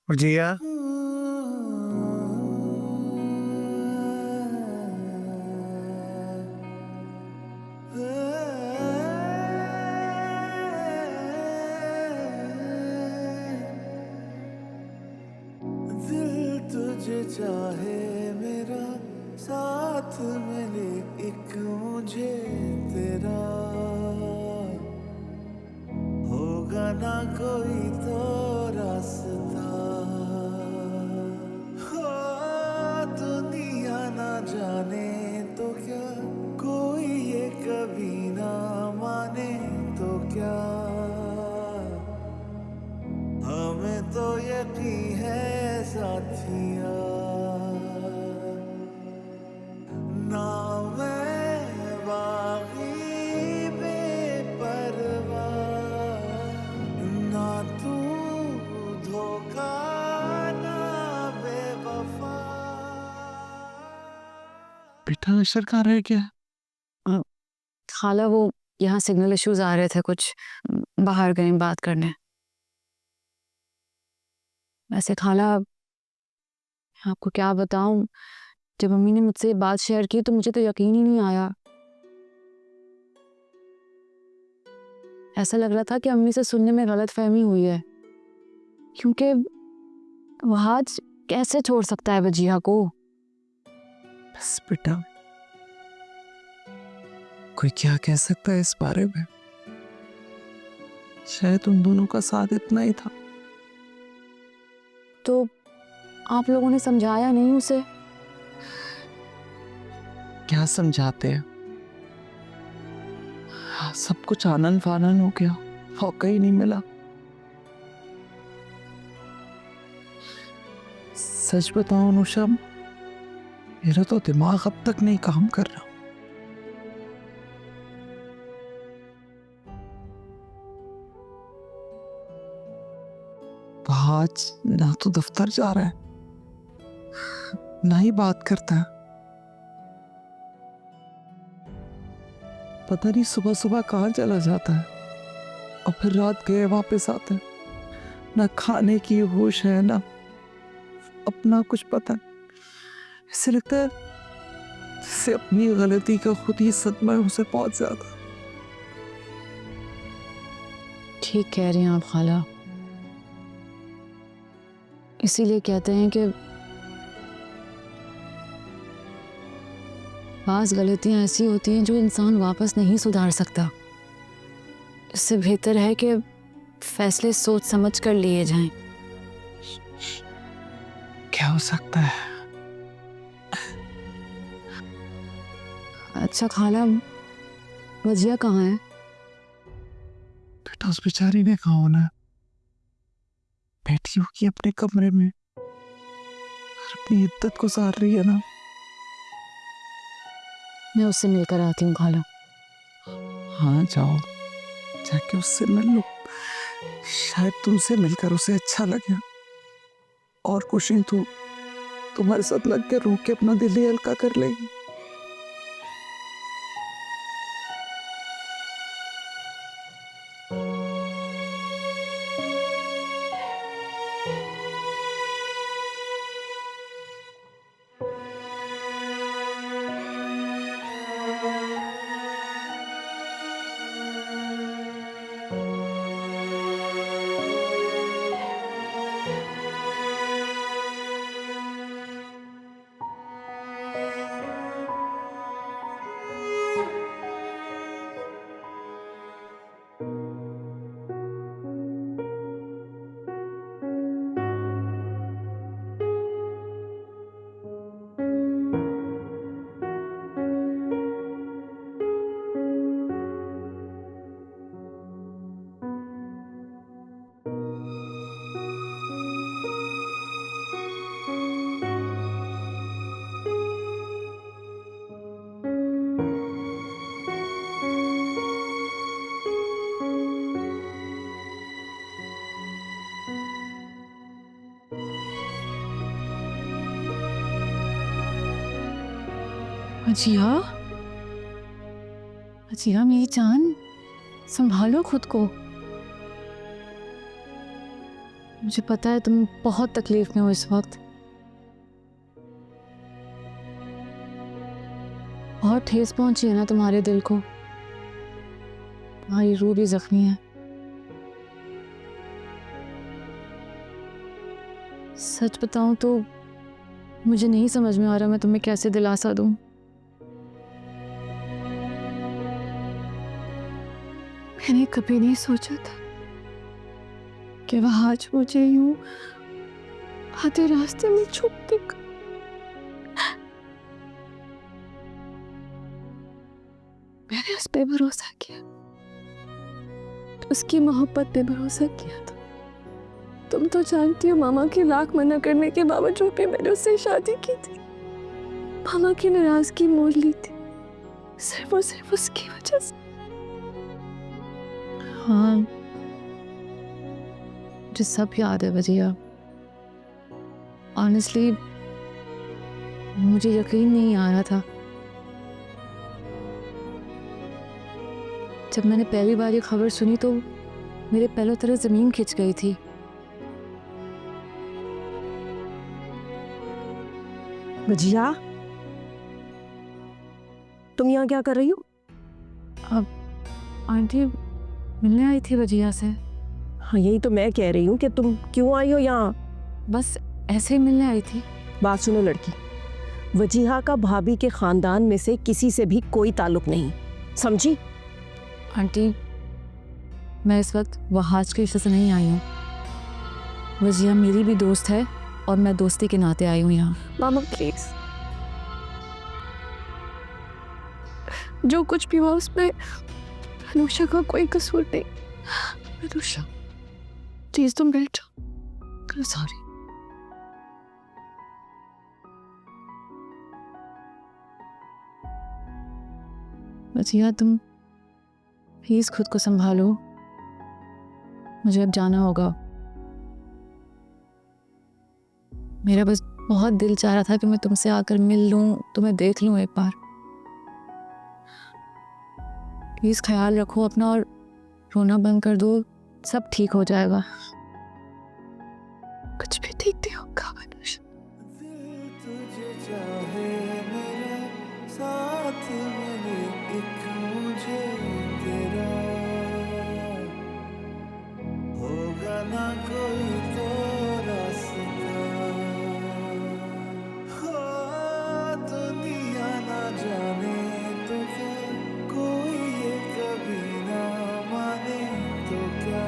जिया, दिल तुझे चाहे मेरा, साथ मिले एक मुझे तेरा, होगा ना कोई तो रास्ता, हो दुनिया ना जाने तो क्या, कोई ये कभी ना माने तो क्या, हमें तो यकीन है साथिया, ना मैं बागी बेपरवाह, ना तू धोखा, ना बेवफा। बेटा नशर कहाँ रह गया? अ, खाला वो यहाँ सिग्नल इश्यूज आ रहे थे कुछ, बाहर गए बात करने। वैसे खाला आपको क्या बताऊं, जब अम्मी ने मुझसे ये बात शेयर की तो मुझे तो यकीन ही नहीं आया। ऐसा लग रहा था कि अम्मी से सुनने में गलतफहमी हुई है, क्योंकि वह आज कैसे छोड़ सकता है वजीहा को। बस बेटा, कोई क्या कह सकता है इस बारे में? शायद उन दोनों का साथ इतना ही था। तो आप लोगों ने समझाया नहीं उसे? क्या समझाते हैं? हाँ, सब कुछ आनन फानन हो गया, मौका ही नहीं मिला। सच बताऊं अनुषा, मेरा तो दिमाग अब तक नहीं काम कर रहा। तो आज ना तो दफ्तर जा रहा है, ना ही बात करता है। पता नहीं सुबह सुबह कहाँ चला जाता है और फिर रात गए वापस आता है। ना खाने की होश है, ना अपना कुछ पता नहीं। ऐसे लगता है जैसे अपनी गलती का खुद ही सदमा है उसे बहुत ज्यादा। ठीक कह रही हैं आप खाला, इसीलिए कहते हैं कि बाज़ गलतियां ऐसी होती हैं जो इंसान वापस नहीं सुधार सकता। इससे बेहतर है कि फैसले सोच समझ कर लिए जाएं। क्या हो सकता है? अच्छा खाला, वजिया कहाँ है? बेटा उस बेचारी ने कहा होना है, बैठी होगी अपने कमरे में और अपनी इद्दत गुजार रही है ना। मैं उससे मिलकर आती हूँ खाला। हाँ जाओ, जाके उससे मिल लो। शायद तुमसे मिलकर उसे अच्छा लगे और कुछ नहीं तो तुम्हारे साथ लग के रो के अपना दिल ही हल्का कर लेगी। वजिया, वजिया मेरी जान, संभालो खुद को। मुझे पता है तुम बहुत तकलीफ में हो इस वक्त, बहुत ठेस पहुंची है ना तुम्हारे दिल को, तुम्हारी रूह भी जख्मी है। सच बताऊं तो मुझे नहीं समझ में आ रहा मैं तुम्हें कैसे दिलासा दूं। मैंने कभी नहीं सोचा था कि वह आज मुझे यूं आधे रास्ते में छुप देगा। मैंने उस पे भरोसा किया, उसकी मोहब्बत पे भरोसा किया था। तुम तो जानती हो मामा की लाख मना करने के बावजूद भी मैंने उससे शादी की थी। मामा की नाराजगी मोल ली थी सिर्फ और सिर्फ उसकी वजह से। हाँ, मुझे सब याद है वजिया। ऑनेस्टली मुझे यकीन नहीं आ रहा था जब मैंने पहली बार ये खबर सुनी तो मेरे पैरों तरह जमीन खिंच गई थी। वजिया, तुम यहाँ क्या कर रही हो? आंटी मिलने आई थी वजिया से। हाँ, यही तो मैं कह रही हूँ कि तुम क्यों आई हो यहाँ? बस ऐसे ही मिलने आई थी। बात सुनो लड़की, वजीहा का भाभी के खानदान में से किसी से भी कोई ताल्लुक नहीं, समझी? आंटी मैं इस वक्त वहाज के रिश्ते से नहीं आई हूँ। वजिया मेरी भी दोस्त है और मैं दोस्ती के नाते आई हूँ यहाँ। मामा प्लीज, जो कुछ भी हुआ उसमें अनुषा का कोई कसूर नहीं। अनुषा प्लीज तुम बैठ जाओ। सॉरी। वजिया तुम प्लीज खुद को संभालो, मुझे अब जाना होगा। मेरा बस बहुत दिल चाह रहा था कि मैं तुमसे आकर मिल लूं, तुम्हें देख लूं एक बार। प्लीज ख्याल रखो अपना और रोना बंद कर दो, सब ठीक हो जाएगा। कुछ भी ठीक नहीं होगा अनुषा। दिल तुझे चाहे मेरा साथ मिले एक मुझे तेरा होगा ना कोई तो रास्ता हो दुनिया ना जाने तो क्या कोई ये कभी ना माने तो क्या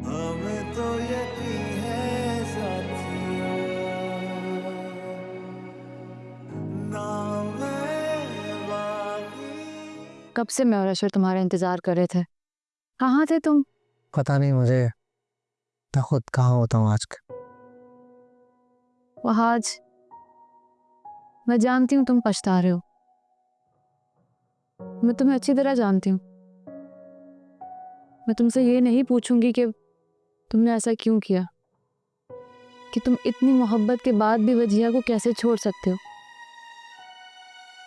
हमें तो यकीन है साथिया ना मैं बाकी कब से मैं और अशर तुम्हारा इंतजार कर रहे थे। कहाँ थे तुम? पता नहीं मुझे, मैं खुद कहाँ होता हूँ आजकल। वहाज मैं जानती हूँ तुम पछता रहे हो, मैं तुम्हें अच्छी तरह जानती हूँ। मैं तुमसे ये नहीं पूछूंगी कि तुमने ऐसा क्यों किया, कि तुम इतनी मोहब्बत के बाद भी वजिया को कैसे छोड़ सकते हो,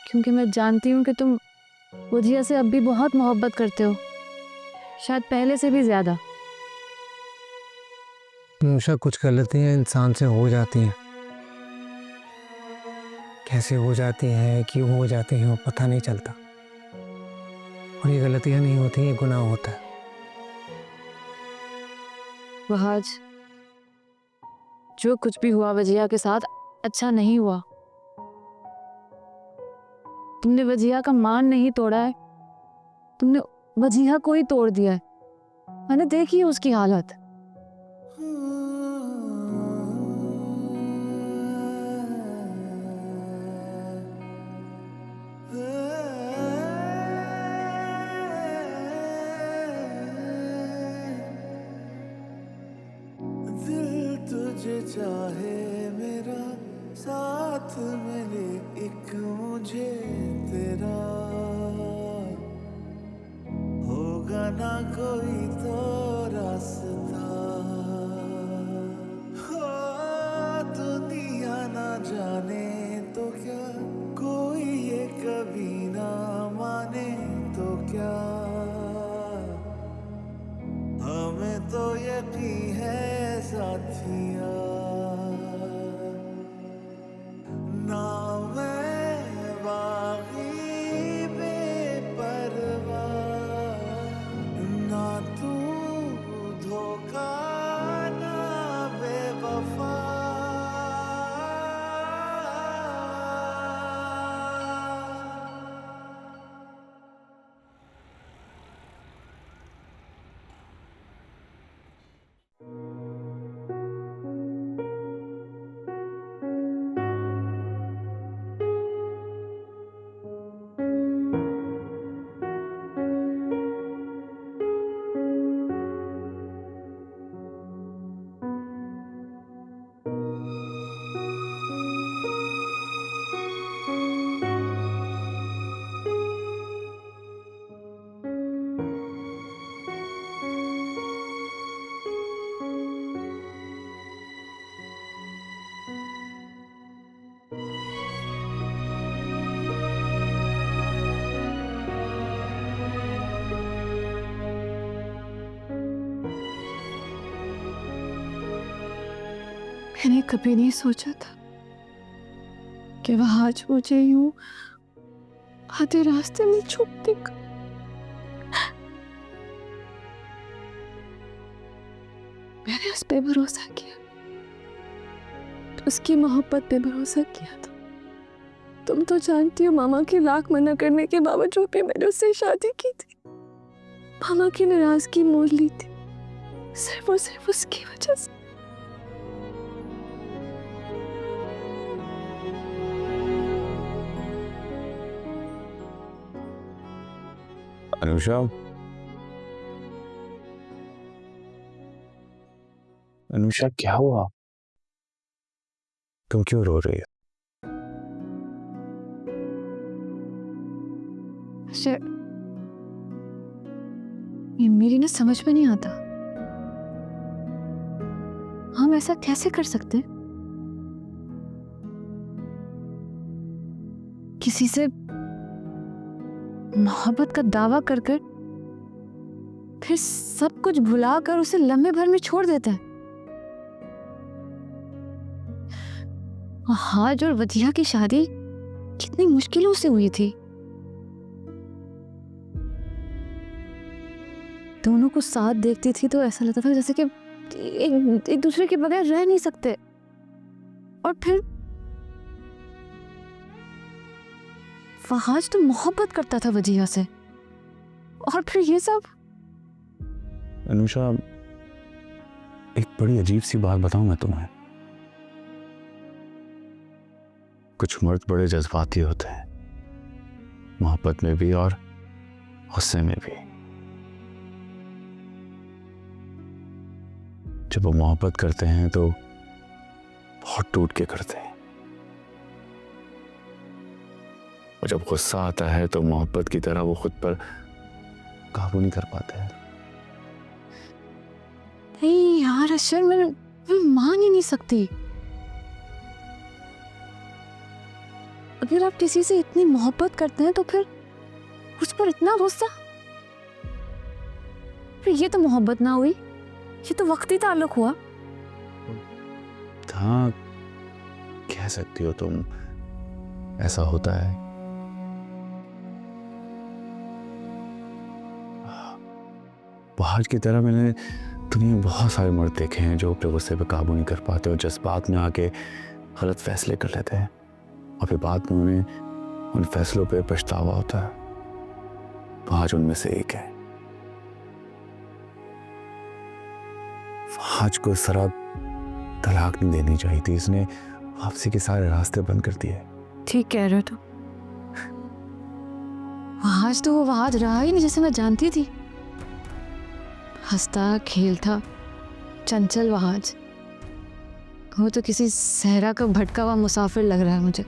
क्योंकि मैं जानती हूँ कि तुम वजिया से अब भी बहुत मोहब्बत करते हो, शायद पहले से भी ज्यादा। हमेशा कुछ गलतियाँ इंसान से हो जाती हैं, कैसे हो जाती हैं, क्यों हो जाती हैं, वो पता नहीं चलता। और ये गलतियाँ नहीं होती, ये गुनाह होता है। वहाज जो कुछ भी हुआ वजिया के साथ अच्छा नहीं हुआ। तुमने वजिया का मान नहीं तोड़ा है, तुमने वजिया को ही तोड़ दिया है। मैंने देखी है उसकी हालत। दिल तुझे चाहे मेरा साथ मिले एक मुझे तेरा होगा ना कोई तो रास्ता हो दुनिया ना जाने तो क्या कोई ये कभी ना माने तो क्या हमें तो साथिया ना मैं बागी बेपरवा ना तू धोखा ना बेवफा मैंने कभी नहीं सोचा था कि वह आज मुझे यूं आधे रास्ते में छोड़ देगा। मैंने उस पे भरोसा किया, उसकी मोहब्बत पे भरोसा किया था। तुम तो जानती हो मामा के लाख मना करने के बावजूद भी मैंने उससे शादी की थी। मामा की नाराजगी मोल ली थी सिर्फ और सिर्फ उसकी वजह से। अनुषा, अनुषा क्या हुआ? तुम क्यों रो रही हो? ये मेरी ना समझ में नहीं आता, हम ऐसा कैसे कर सकते हैं? किसी से मोहब्बत का दावा कर कर फिर सब कुछ भुलाकर उसे लम्हे भर में छोड़ देते हैं। हाज और वजिया की शादी कितनी मुश्किलों से हुई थी। दोनों को साथ देखती थी तो ऐसा लगता था जैसे कि एक दूसरे के बगैर रह नहीं सकते। और फिर फहाज तो मोहब्बत करता था वजिया से, और फिर ये सब। अनुषा, एक बड़ी अजीब सी बात बताऊं मैं तुम्हें। कुछ मर्द बड़े जज्बाती होते हैं, मोहब्बत में भी और गुस्से में भी। जब वो मोहब्बत करते हैं तो बहुत टूट के करते हैं, और जब गुस्सा आता है तो मोहब्बत की तरह वो खुद पर काबू नहीं कर पाते हैं। नहीं यार अशर, मैं मान ही नहीं सकती। अगर आप किसी से इतनी मोहब्बत करते हैं तो फिर उस पर इतना गुस्सा? फिर ये तो मोहब्बत ना हुई, ये तो वक्ती ताल्लुक हुआ। हाँ, कह सकती हो तुम, ऐसा होता है। बाहर की तरह मैंने दुनिया में बहुत सारे मर्द देखे हैं जो अपने गुस्से पे काबू नहीं कर पाते और जज्बात में आके गलत फैसले कर लेते हैं, और फिर बाद में उन्हें उन फैसलों पे पछतावा होता है। तो आज उनमें से एक है। आज को इस तरह तलाक नहीं देनी चाहिए थी, इसने वापसी के सारे रास्ते बंद कर दिए। ठीक कह रहे हो तुम। वहाज तो वो वहाज रहा ही नहीं जैसे मैं जानती थी। हंसता खेलता चंचल वहाज, वो तो किसी सहरा का भटका हुआ मुसाफिर लग रहा है मुझे।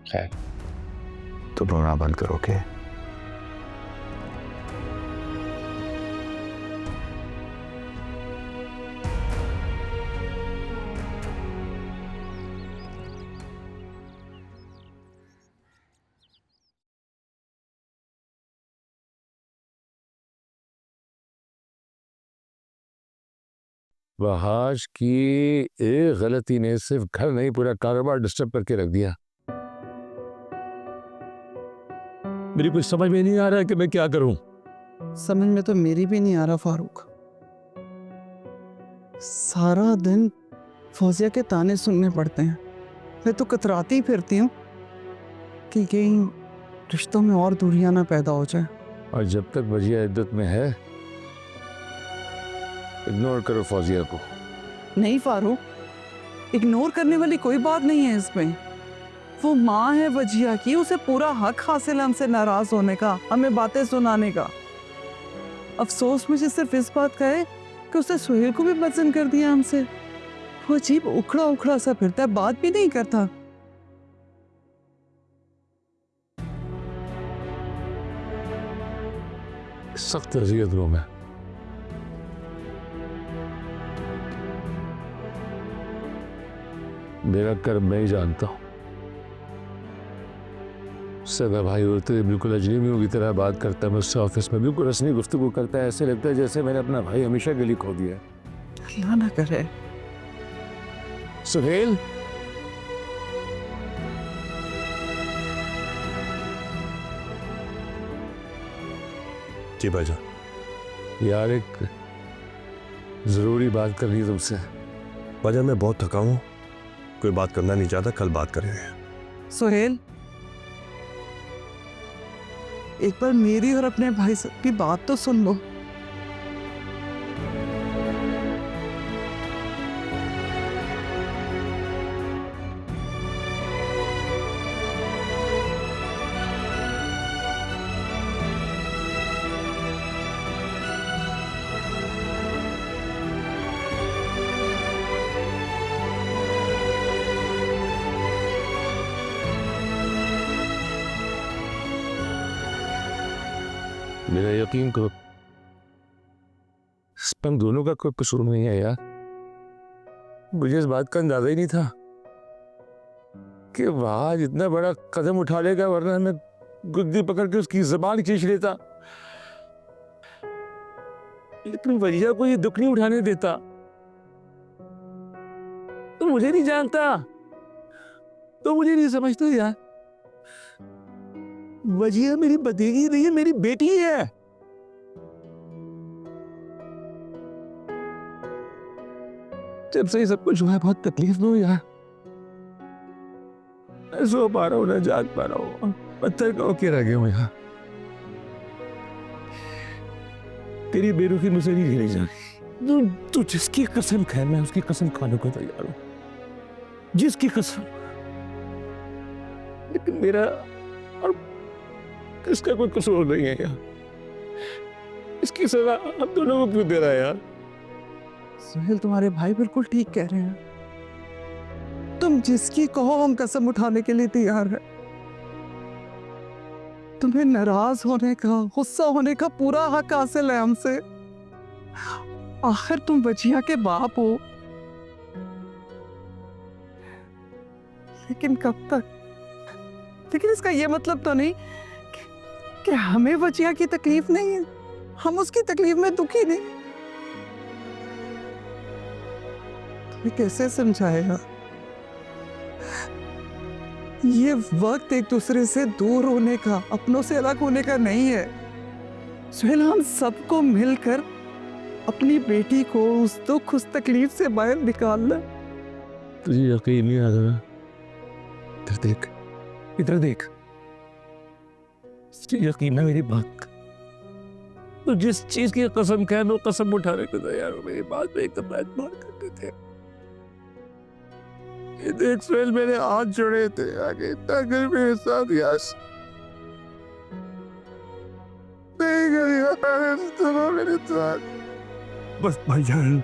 खैर, तुम रोना बंद करो के वहाज की एक गलती ने सिर्फ घर नहीं पूरा कारोबार डिस्टर्ब करके रख दिया। मेरी कुछ समझ में नहीं आ रहा है कि मैं क्या करूं। समझ में तो मेरी भी नहीं आ रहा फारूक। सारा दिन फौजिया के ताने सुनने पड़ते हैं। मैं तो कतराती फिरती हूँ कि कहीं रिश्तों में और दूरियां ना पैदा हो जाए। और जब तक वजिया इद्दत में है, इग्नोर करो फौजिया को। नहीं फारूक, इग्नोर करने वाली कोई बात नहीं है इसमें। वो माँ है वजिया की, उसे पूरा हक हासिल है हमसे नाराज होने का, हमें बातें सुनाने का। अफसोस मुझे सिर्फ इस बात का है कि उसने सुहेल को भी पसंद कर दिया हमसे। वो अजीब उखड़ा उखड़ा सा फिरता है, बात भी नहीं करता। सख्त अजियत हूं मैं। मेरा कर्म मैं ही जानता हूं। सगा भाई होते हुए बिल्कुल अजनबियों की तरह बात करता है मुझसे ऑफिस में, बिल्कुल रस्मी गुफ्तगू करता है। ऐसे लगता है जैसे मैंने अपना भाई हमेशा गली खो दिया है। अल्लाह ना करे। सुहेल, जी भाईजान। यार एक जरूरी बात करनी है तुमसे। भाईजान मैं बहुत थका हूँ, कोई बात करना नहीं चाहता, कल बात करेंगे। सुहेल, एक बार मेरी और अपने भाई की बात तो सुन लो। मेरा यकीन करो, इस पर हम दोनों का कोई कसूर नहीं है यार। मुझे इस बात का अंदाजा ही नहीं था कि वहां इतना बड़ा कदम उठा लेगा, वरना मैं गुद्दी पकड़ के उसकी जबान खींच लेता। लेकिन वजिया को ये दुख नहीं उठाने देता। तो मुझे नहीं जानता, तो मुझे नहीं समझता यार। वजिया मेरी भतीजी नहीं है, मेरी बेटी है। जब से ये सब कुछ हुआ है बहुत तकलीफ में हूं यार। मैं सो पा रहा हूं ना जाग पा रहा हूं, पत्थर का होके रह गया हूं यहाँ। तेरी बेरुखी मुझे नहीं झेली जा रही। तू जिसकी कसम खाए मैं उसकी कसम खाने को तैयार हूं, जिसकी कसम। लेकिन मेरा और इसका कोई कसूर नहीं है यार। इसकी सजा हम दोनों को क्यों दे रहा है यार? सुहेल, तुम्हारे भाई बिल्कुल ठीक कह रहे हैं। तुम जिसकी कहो हम कसम उठाने के लिए तैयार है। तुम्हें नाराज होने का, गुस्सा होने का पूरा हक हासिल है हमसे। आखिर तुम वजिया के बाप हो। लेकिन कब तक? लेकिन इसका यह मतलब तो नहीं कि हमें वजिया की तकलीफ नहीं है, हम उसकी तकलीफ में दुखी नहीं। तुम्हें कैसे समझाएगा? ये वक्त एक दूसरे से दूर होने का, अपनों से अलग होने का नहीं है। सुहेल, हम सबको मिलकर अपनी बेटी को उस दुख, उस तकलीफ से बाहर निकालना। तुझे यकीन नहीं आ रहा? इधर देख, इधर देख। तुझे यकीन है मेरी बात का? तो जिस चीज की कसम खाए मैं कसम उठाने को तैयार हूं। मेरी बात में एकदम एतबार करते थे। ये देख सुहेल, मेरे हाथ जोड़े थे आगे, इतना कर मेरे साथ यश नहीं करेगा मेरे साथ। बस भाईजान,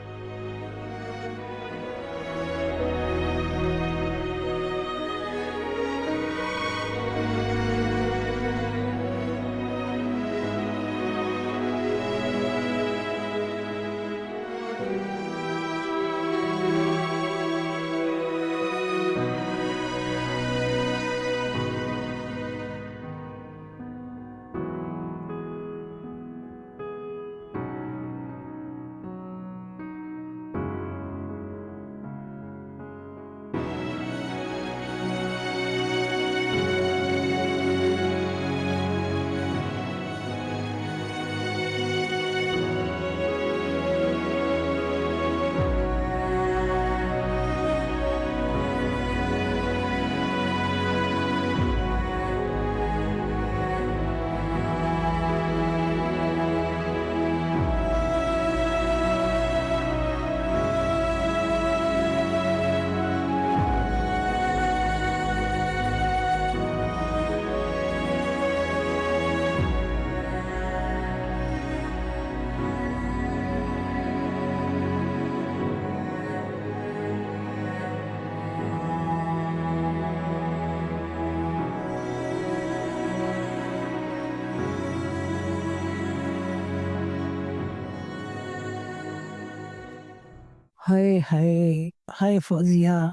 हाय हाय हाय फौजिया,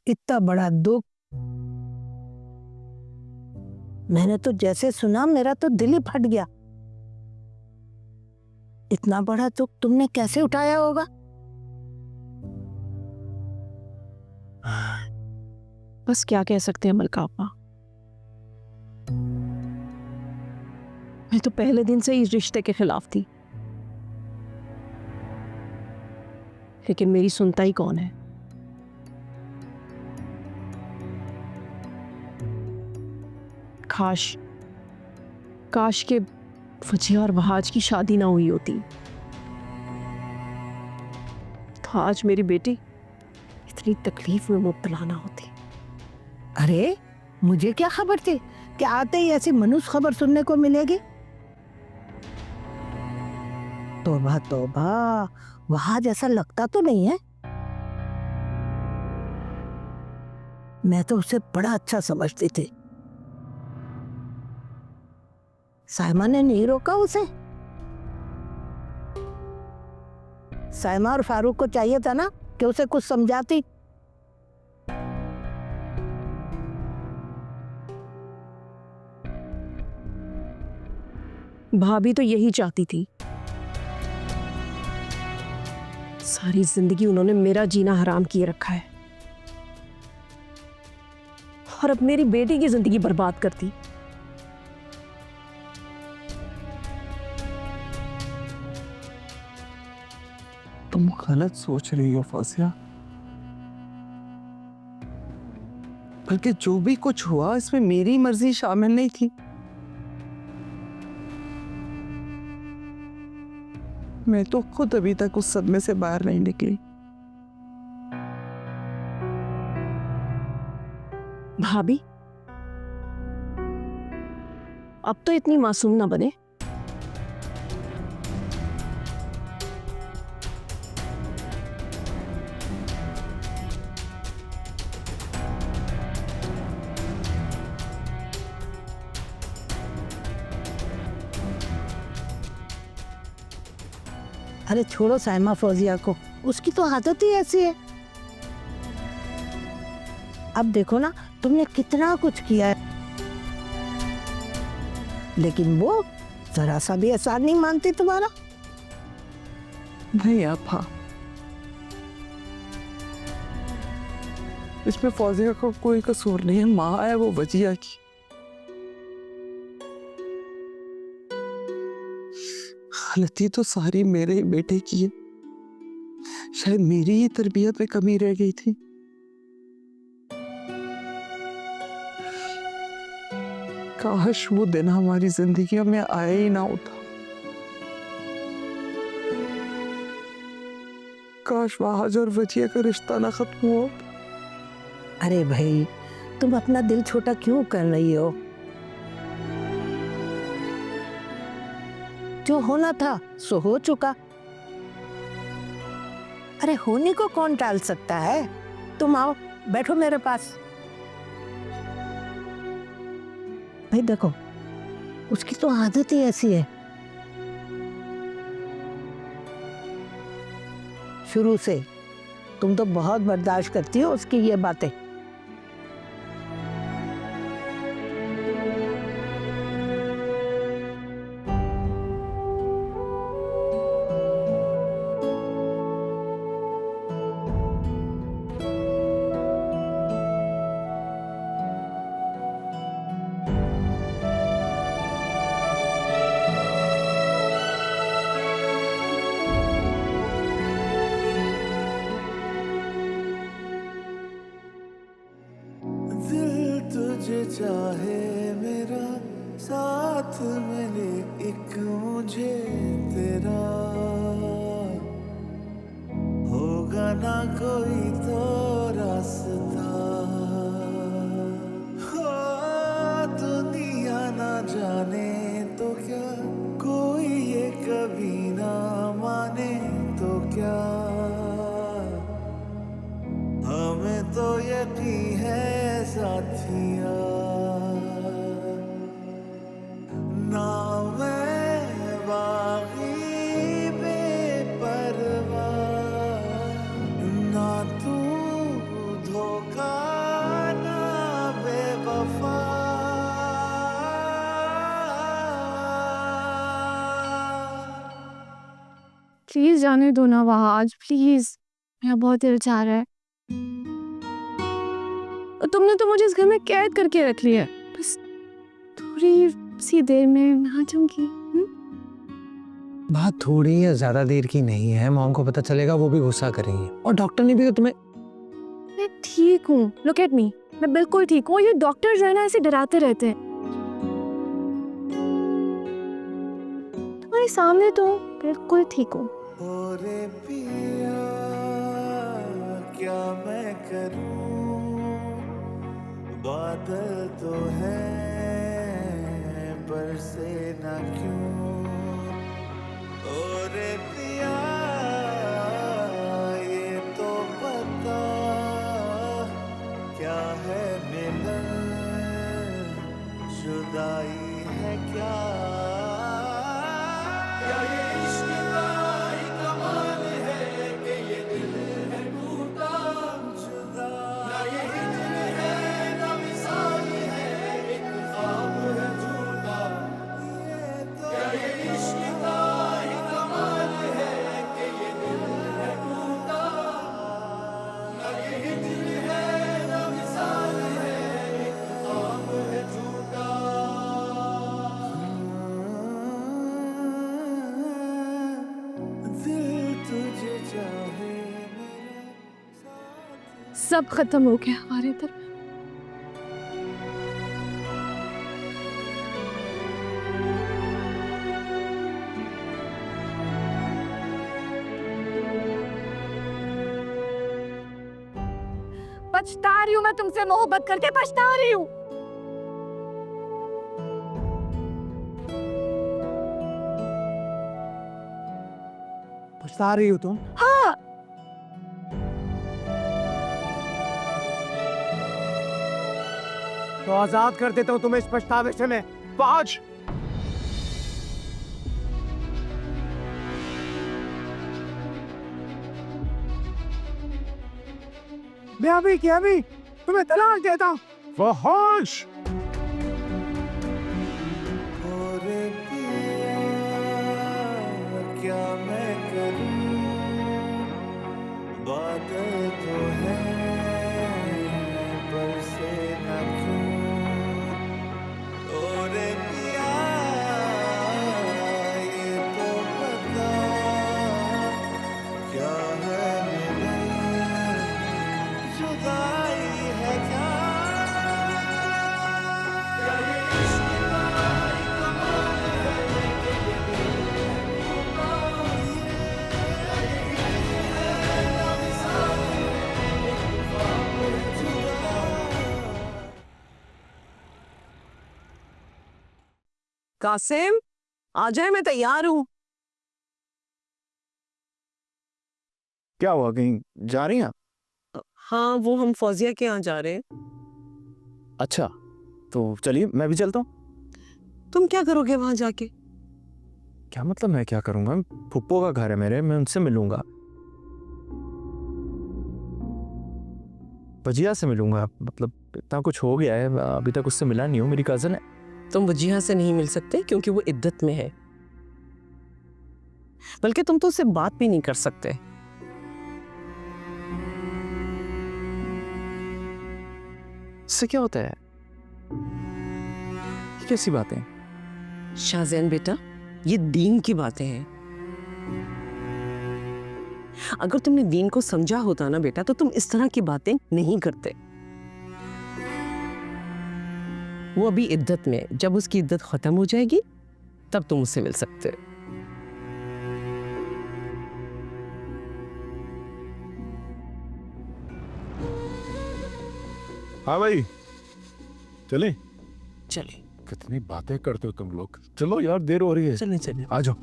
इतना बड़ा दुख। मैंने तो जैसे सुना मेरा तो दिल ही फट गया। इतना बड़ा दुख तुमने कैसे उठाया होगा? बस क्या कह सकते हैं मलका आपा। मैं तो पहले दिन से इस रिश्ते के खिलाफ थी, लेकिन मेरी सुनता ही कौन है। काश के वजिया और वहाज की शादी ना हुई होती तो आज मेरी बेटी इतनी तकलीफ में मुब्तला ना होती। अरे मुझे क्या खबर थी कि आते ही ऐसी मनुष्य खबर सुनने को मिलेगी। तौबा तौबा, वहां जैसा लगता तो नहीं है। मैं तो उसे बड़ा अच्छा समझती थी। साइमा ने नहीं रोका उसे। साइमा और फारूक को चाहिए था ना कि उसे कुछ समझाती। भाभी तो यही चाहती थी। सारी जिंदगी उन्होंने मेरा जीना हराम किए रखा है और अब मेरी बेटी की जिंदगी बर्बाद करती। तुम गलत सोच रही हो फौजिया। बल्कि जो भी कुछ हुआ इसमें मेरी मर्जी शामिल नहीं थी। मैं तो खुद अभी तक उस सदमे से बाहर नहीं निकली। भाभी अब तो इतनी मासूम ना बने। अरे छोड़ो साइमा फौजिया को, उसकी तो आदत ही ऐसी है। अब देखो ना, तुमने कितना कुछ किया है, लेकिन वो जरा सा भी एहसान नहीं मानती तुम्हारा। नहीं आपा, इसमें फौजिया का कोई कसूर नहीं है। माँ है वो वजिया की। गलती तो सारी मेरे बेटे की है। शायद मेरी ही तरबियत में कमी रह गई थी। काश वो दिन हमारी जिंदगी में आया ही ना होता। काश वहाज और वजिया का रिश्ता ना खत्म हो। अरे भाई, तुम अपना दिल छोटा क्यों कर रही हो? जो होना था सो हो चुका। अरे होने को कौन टाल सकता है? तुम आओ, बैठो मेरे पास। भाई देखो, उसकी तो आदत ही ऐसी है, शुरू से। तुम तो बहुत बर्दाश्त करती हो उसकी ये बातें। दिल तुझे चाहे मेरा, साथ मिले एक मुझे तेरा। होगा ना कोई तो रास्ता, हो दुनिया ना जाने तो क्या, कोई ये कभी ना माने तो क्या। हमें तो यकीन है साथिया, ना मैं बागी बेपरवाह, प्लीज जाने दो ना वहाँ आज, प्लीज। मेरा बहुत दिल चाह रहा है। और तुमने तो मुझे इस घर में कैद करके रख लिया है। बस थोड़ी सी देर में मैं आ जाऊंगी। बात थोड़ी या ज्यादा देर की नहीं है, मॉम को पता चलेगा वो भी गुस्सा करेंगी, और डॉक्टर ने भी तो तुम्हें। मैं ठीक हूँ, लुक एट मी, मैं बिल्कुल ठीक हूँ। ये डॉक्टर जो है ना ऐसे डराते रहते हैं। तुम्हारे सामने तो बिल्कुल ठीक हूँ। ओरे पिया क्या मैं करूं, बादल तो है बरसे ना क्यों। ओरे पिया ये तो बता क्या है मिलन, जुदाई है क्या। सब खत्म हो गया हमारे तरफ। पछता रही हूँ मैं तुमसे मोहब्बत करके, पछता रही हूँ। पछता रही हो तुम? हाँ, तो आजाद कर देता हूँ तुम्हें इस पछतावे से मैं। पाँच मैं अभी तुम्हें तलाक देता हूँ। फहाश! ओरे पिया क्या मैं करूं, बादल तो है बरसे ना क्यों। ओरे पिया ये तो बता क्या है मिलन, जुदाई है क्या। कासिम, आ जाए, मैं तैयार हूँ। क्या हुआ, कहीं जा रही हैं आप? हाँ, वो हम फौजिया के यहाँ जा रहे हैं। अच्छा, तो चलिए मैं भी चलता हूँ। तुम क्या करोगे वहां जाके? क्या मतलब मैं क्या करूँगा? फुप्पो का घर है मेरे, मैं उनसे मिलूंगा, वजिया से मिलूंगा। मतलब इतना कुछ हो गया है, अभी तक उससे मिला नहीं हूँ, मेरी कज़न है। तुम वजीहा से नहीं मिल सकते क्योंकि वो इद्दत में है। बल्कि तुम तो उससे बात भी नहीं कर सकते। इससे क्या होता है? ये कैसी बातें? शाहजैन बेटा, ये दीन की बातें हैं। अगर तुमने दीन को समझा होता ना बेटा, तो तुम इस तरह की बातें नहीं करते। वो अभी इद्दत में है, जब उसकी इद्दत खत्म हो जाएगी तब तुम उससे मिल सकते हो। हाँ भाई, चले। चले कितनी बातें करते हो तुम लोग। चलो यार, देर हो रही है। चले चले। आ जाओ।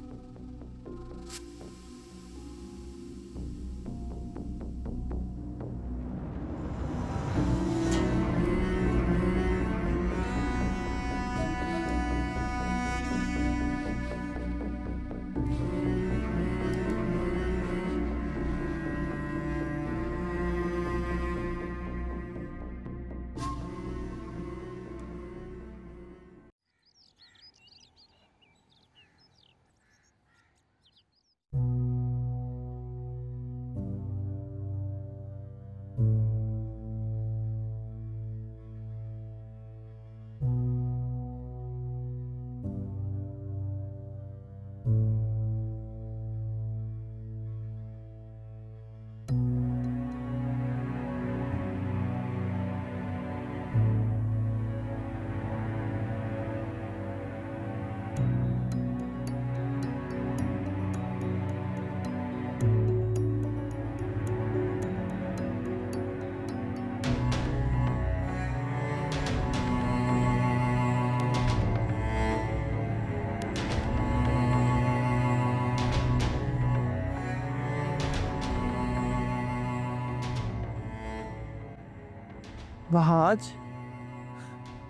वहाज,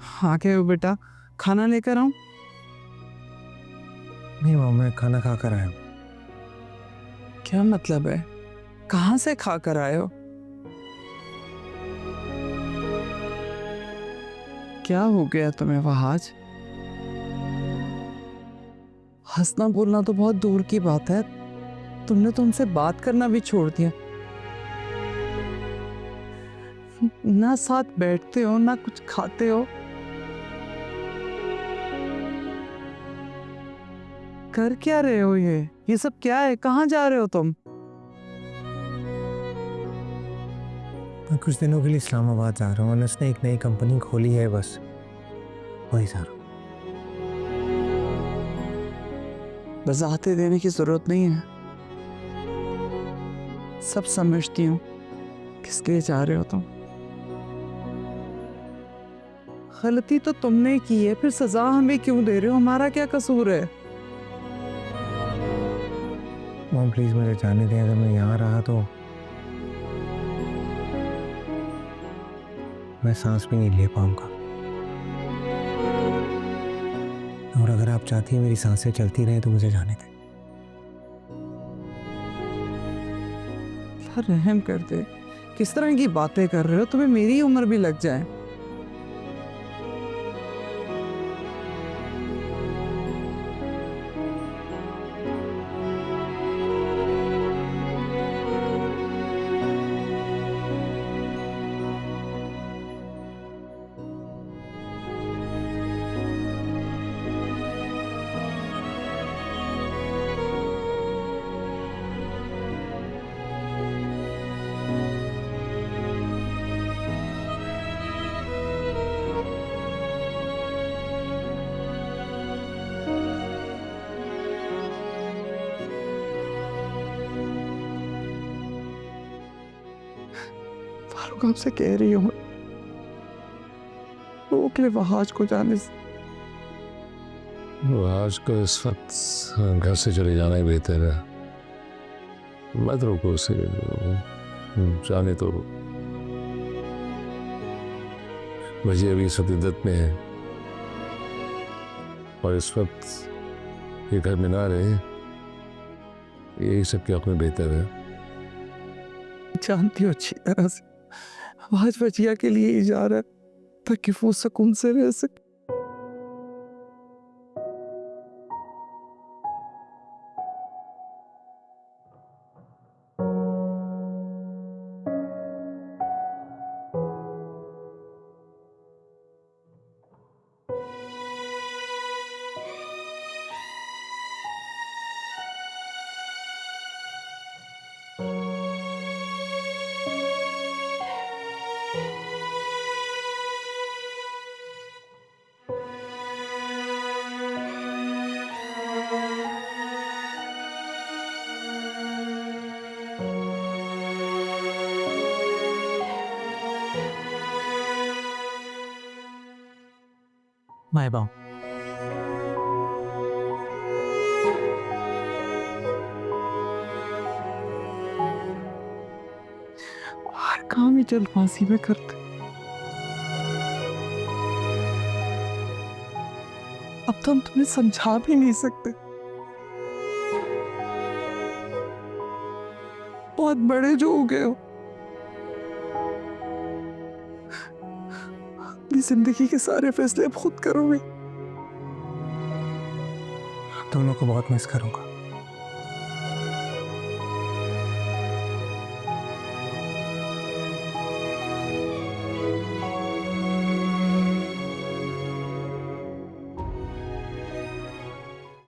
हाँ क्या हो बेटा, खाना लेकर आऊं? नहीं माँ, मैं खाना खा कर आया हूँ। क्या मतलब है, कहाँ से खा कर आए हो? क्या हो गया तुम्हें वहाज? हंसना बोलना तो बहुत दूर की बात है, तुमने तो उनसे बात करना भी छोड़ दिया। ना साथ बैठते हो ना कुछ खाते हो। कर क्या रहे हो ये सब क्या है? कहाँ जा रहे हो तुम? मैं कुछ दिनों के लिए इस्लामाबाद जा रहा हूँ और उसने एक नई कंपनी खोली है, बस वही जा रहा हूँ। वजाहतें देने की जरूरत नहीं है, सब समझती हूँ किसके लिए जा रहे हो तुम। गलती तो तुमने की है, फिर सजा हमें क्यों दे रहे हो? हमारा क्या कसूर है? मॉम प्लीज मुझे जाने दें, अगर मैं यहाँ रहा तो मैं सांस भी नहीं ले पाऊंगा। और अगर आप चाहती हैं मेरी सांसें चलती रहें तो मुझे जाने दें। अल्लाह रहम कर दे, किस तरह की बातें कर रहे हो? तुम्हें मेरी उम्र भी लग जाए। फारूक आपसे कह रही हूँ, रोक ले वहाज को जाने से। आज को इस वक्त घर से चले जाना ही बेहतर है। मत रोको उसे, जाने तो। वजह अभी इस वक्त इद्दत में है और इस वक्त ये घर में ना रहे, यही सबके हक में बेहतर है। जानती हो अच्छी तरह से वहाज वजिया के लिए ही जा रहा है ताकि वो सुकून से रह सके। माय बाप, हर काम ही जल्दबाजी में करते। अब तो हम तुम्हें समझा भी नहीं सकते, बहुत बड़े जो हो गए हो। अपनी जिंदगी के सारे फैसले अब खुद करोगे। दोनों को बहुत मिस करूंगा।